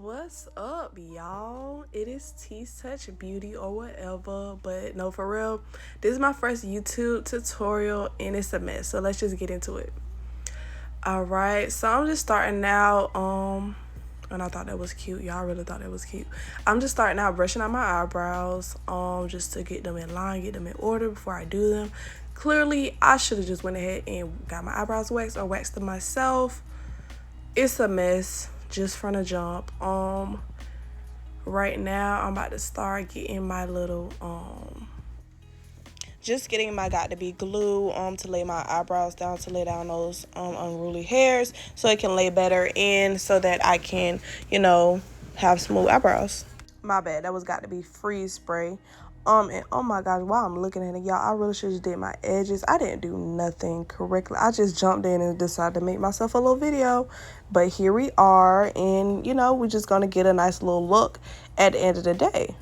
What's up, y'all? It is T's Touch Beauty or whatever, but no, for real, this is my first YouTube tutorial and it's a mess, so let's just get into it. All right, so I'm just starting out, and I thought that was cute. Y'all really thought that was cute. I'm just starting out brushing out my eyebrows, just to get them in line, get them in order before I do them. Clearly, I should have just went ahead and got my eyebrows waxed or waxed them myself. It's a mess just from the jump. Right now I'm about to start getting my little just getting my got to be glue to lay my eyebrows down, to lay down those unruly hairs so it can lay better in, so that I can, have smooth eyebrows. My bad, that was got to be freeze spray. And oh my gosh, while I'm looking at it, y'all, I really should just did my edges. I didn't do nothing correctly. I just jumped in and decided to make myself a little video. But here we are, and we're just gonna get a nice little look at the end of the day.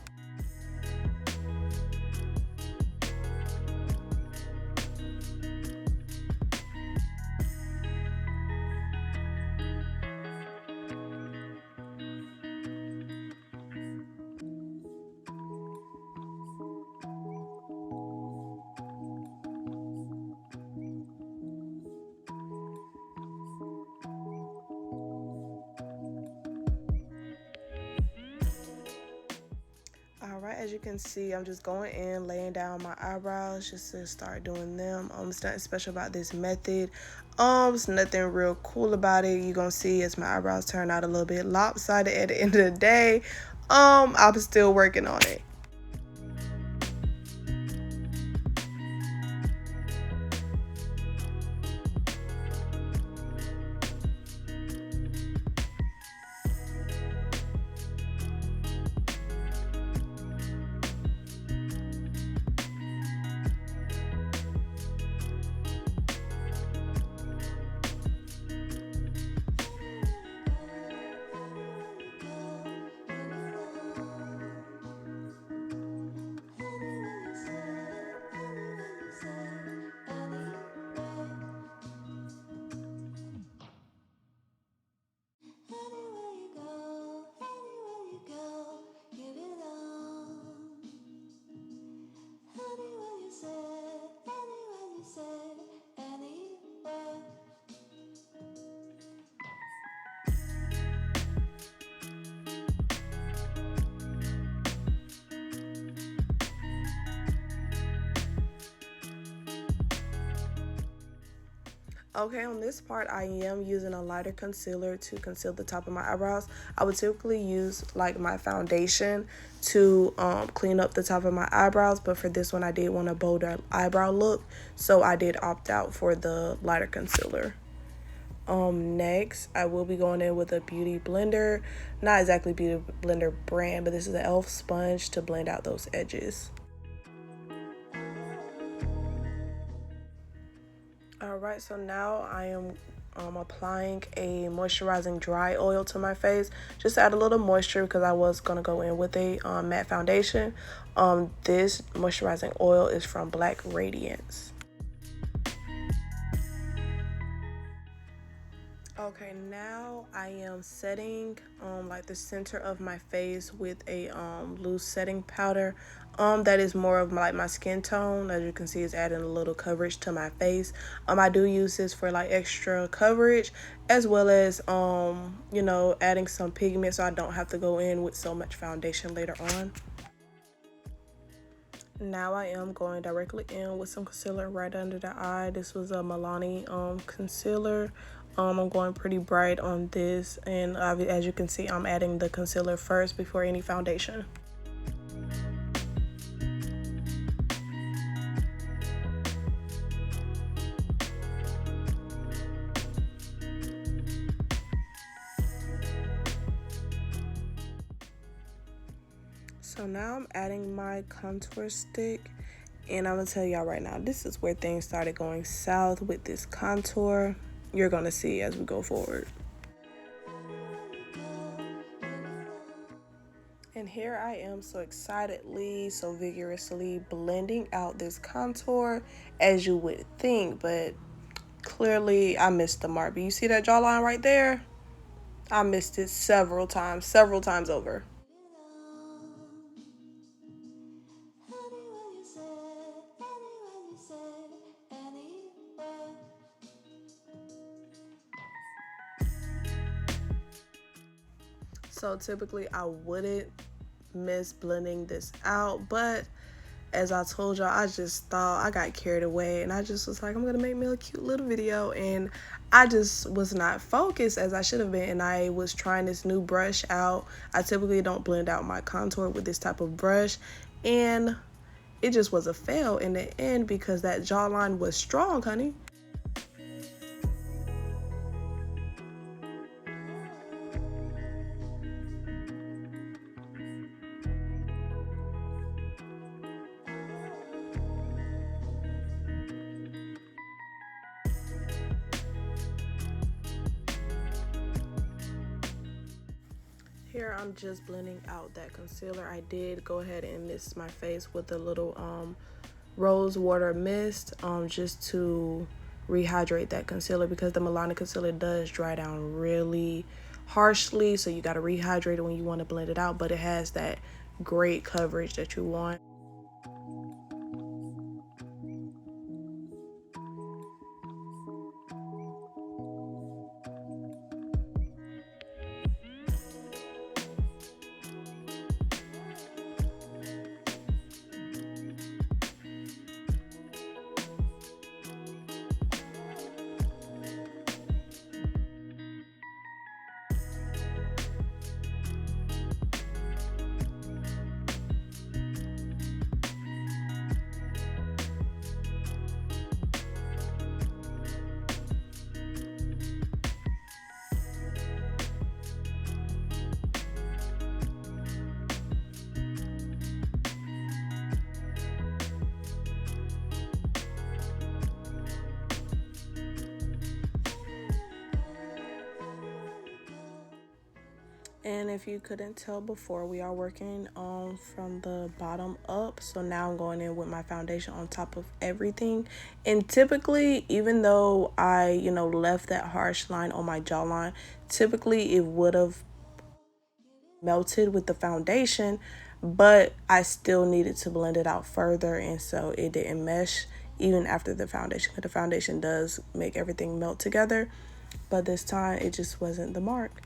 Alright, as you can see, I'm just going in, laying down my eyebrows just to start doing them. It's nothing special about this method. It's nothing real cool about it. You're gonna see as my eyebrows turn out a little bit lopsided at the end of the day. I'm still working on it. Okay, on this part, I am using a lighter concealer to conceal the top of my eyebrows. I would typically use like my foundation to clean up the top of my eyebrows, but for this one, I did want a bolder eyebrow look, so I did opt out for the lighter concealer. Next, I will be going in with a beauty blender. Not exactly beauty blender brand, but this is an e.l.f. sponge to blend out those edges. Alright, so now I am applying a moisturizing dry oil to my face just to add a little moisture, because I was going to go in with a matte foundation. This moisturizing oil is from Black Radiance. Okay, now I am setting like the center of my face with a loose setting powder that is more of my skin tone. As you can see, it's adding a little coverage to my face. I do use this for like extra coverage, as well as adding some pigment so I don't have to go in with so much foundation later on. Now I am going directly in with some concealer right under the eye. This was a Milani concealer. I'm going pretty bright on this, and as you can see, I'm adding the concealer first before any foundation. So now I'm adding my contour stick, and I'm gonna tell y'all right now, this is where things started going south with this contour. You're gonna see as we go forward. And here I am so excitedly, so vigorously blending out this contour, as you would think, but clearly I missed the mark. But you see that jawline right there? I missed it several times over. So typically I wouldn't miss blending this out, but as I told y'all, I just thought I got carried away and I just was like, I'm gonna make me a cute little video, and I just was not focused as I should have been, and I was trying this new brush out. I typically don't blend out my contour with this type of brush, and it just was a fail in the end because that jawline was strong, honey. Here I'm just blending out that concealer. I did go ahead and mist my face with a little rose water mist just to rehydrate that concealer, because the Milani concealer does dry down really harshly, so you got to rehydrate it when you want to blend it out, but it has that great coverage that you want. And if you couldn't tell before, we are working from the bottom up. So now I'm going in with my foundation on top of everything. And typically, even though I, left that harsh line on my jawline, typically it would have melted with the foundation, but I still needed to blend it out further, and so it didn't mesh even after the foundation, because the foundation does make everything melt together, but this time it just wasn't the mark.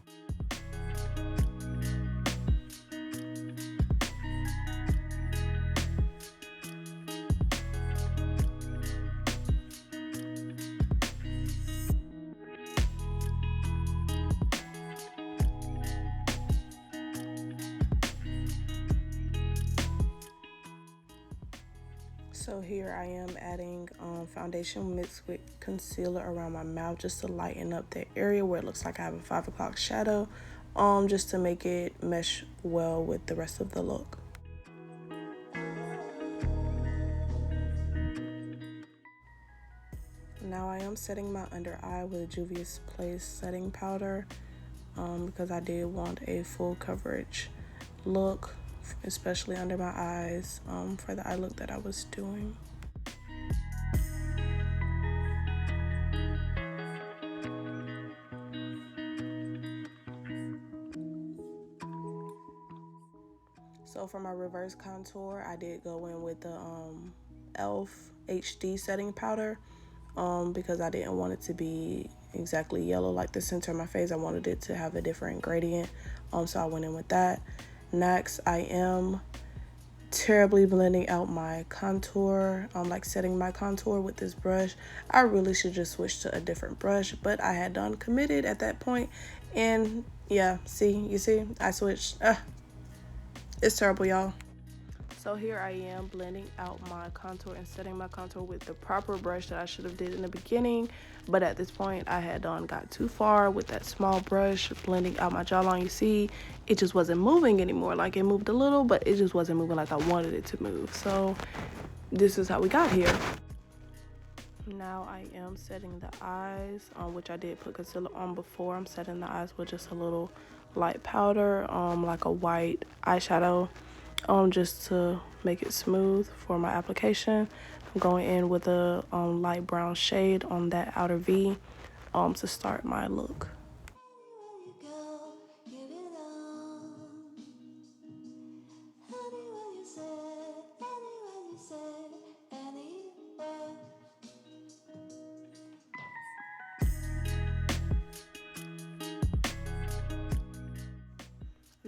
So here I am adding foundation mixed with concealer around my mouth just to lighten up that area where it looks like I have a 5 o'clock shadow, just to make it mesh well with the rest of the look. Now I am setting my under eye with Juvia's Place setting powder because I did want a full coverage look, especially under my eyes, for the eye look that I was doing. So for my reverse contour, I did go in with the e.l.f. HD setting powder because I didn't want it to be exactly yellow like the center of my face. I wanted it to have a different gradient, so I went in with that. Next, I am terribly blending out my contour, like setting my contour with this brush. I really should just switch to a different brush, but I had done committed at that point, and yeah, you see, I switched. It's terrible, y'all. So here I am blending out my contour and setting my contour with the proper brush that I should have did in the beginning, but at this point I had got too far with that small brush blending out my jawline. You see, it just wasn't moving anymore. Like, it moved a little, but it just wasn't moving like I wanted it to move. So this is how we got here. Now I am setting the eyes, which I did put concealer on before. I'm setting the eyes with just a little light powder, like a white eyeshadow, just to make it smooth for my application. I'm going in with a light brown shade on that outer V to start my look.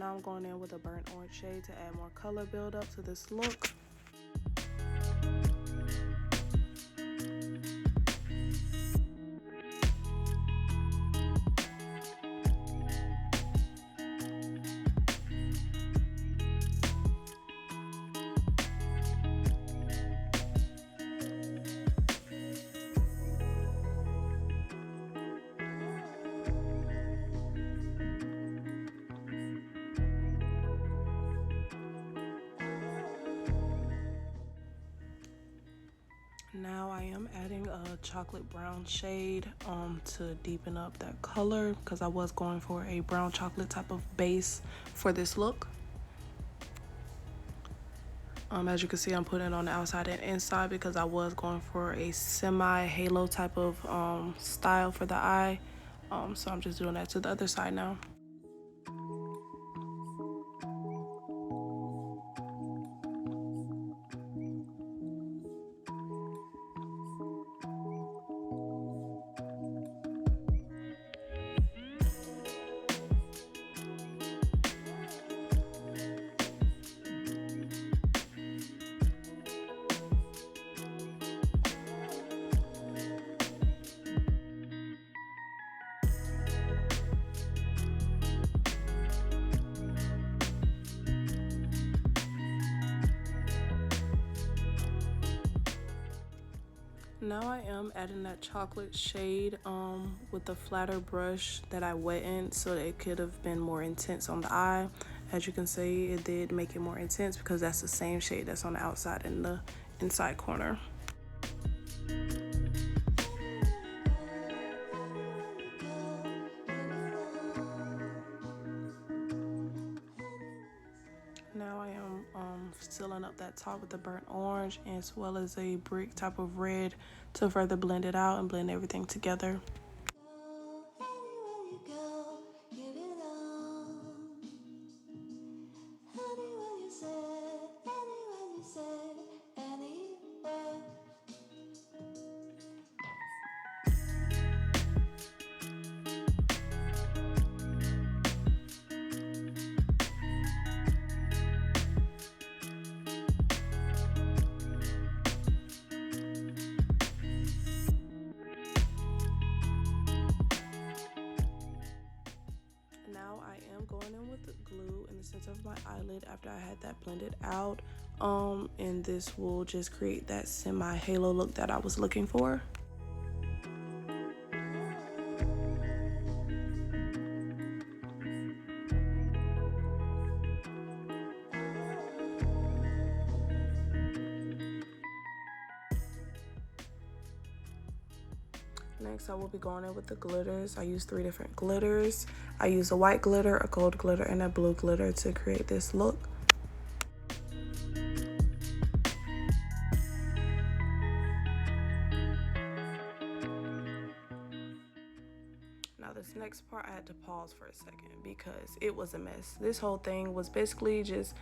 Now I'm going in with a burnt orange shade to add more color build up to this look. Now I am adding a chocolate brown shade to deepen up that color, because I was going for a brown chocolate type of base for this look. As you can see, I'm putting it on the outside and inside because I was going for a semi halo type of style for the eye. So I'm just doing that to the other side now. Now I am adding that chocolate shade with the flatter brush that I wetted so that it could have been more intense on the eye. As you can see, it did make it more intense because that's the same shade that's on the outside and the inside corner. Now I am filling up that top with the burnt orange as well as a brick type of red to further blend it out and blend everything together. Going in with the glue in the center of my eyelid after I had that blended out, and this will just create that semi halo look that I was looking for. Next, I will be going in with the glitters. I use 3 different glitters. I use a white glitter, a gold glitter, and a blue glitter to create this look. Now this next part, I had to pause for a second because it was a mess. This whole thing was basically just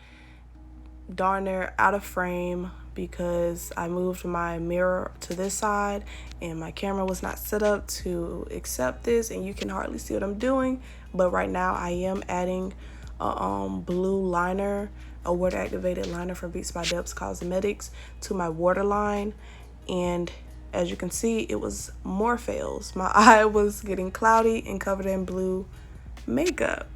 darn near out of frame because I moved my mirror to this side and my camera was not set up to accept this, and you can hardly see what I'm doing. But right now I am adding a blue liner, a water activated liner from Beats by Debs Cosmetics, to my waterline, and as you can see, it was more fails. My eye was getting cloudy and covered in blue makeup.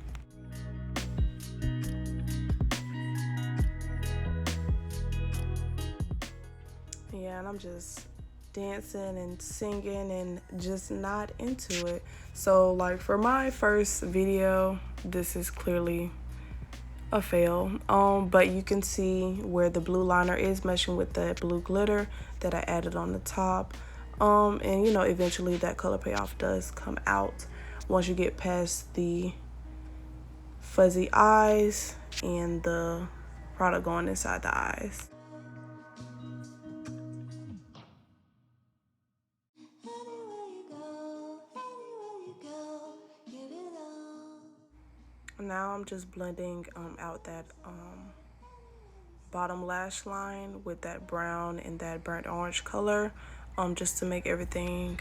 Yeah, and I'm just dancing and singing and just not into it. So like for my first video, this is clearly a fail. But you can see where the blue liner is meshing with the blue glitter that I added on the top. And you know, eventually that color payoff does come out once you get past the fuzzy eyes and the product going inside the eyes. Now I'm just blending out that bottom lash line with that brown and that burnt orange color, just to make everything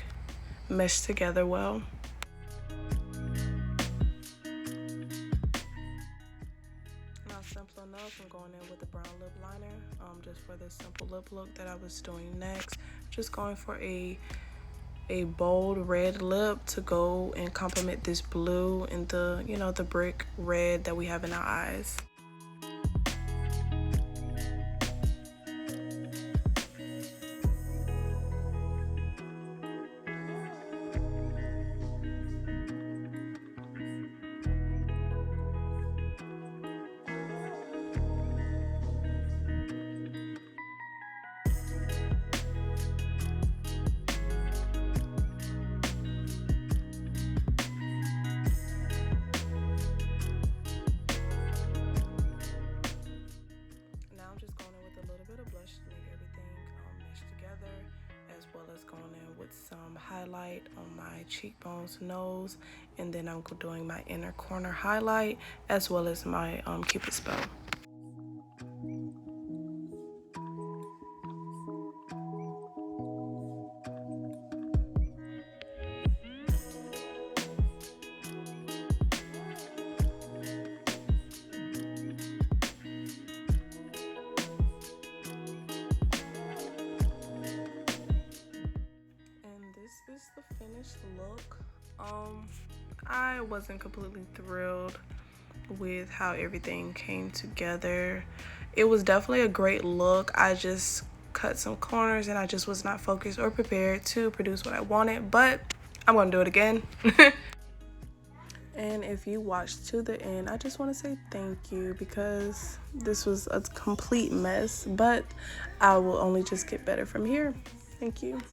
mesh together well. simple enough. I'm going in with a brown lip liner just for this simple lip look that I was doing next. Just going for a bold red lip to go and complement this blue and the, you know, the brick red that we have in our eyes. Going in with some highlight on my cheekbones, nose, and then I'm doing my inner corner highlight as well as my Cupid's bow. This is the finished look. I wasn't completely thrilled with how everything came together. It was definitely a great look. I just cut some corners and I just was not focused or prepared to produce what I wanted, but I'm gonna do it again. And if you watched to the end, I just want to say thank you, because this was a complete mess, but I will only just get better from here. Thank you.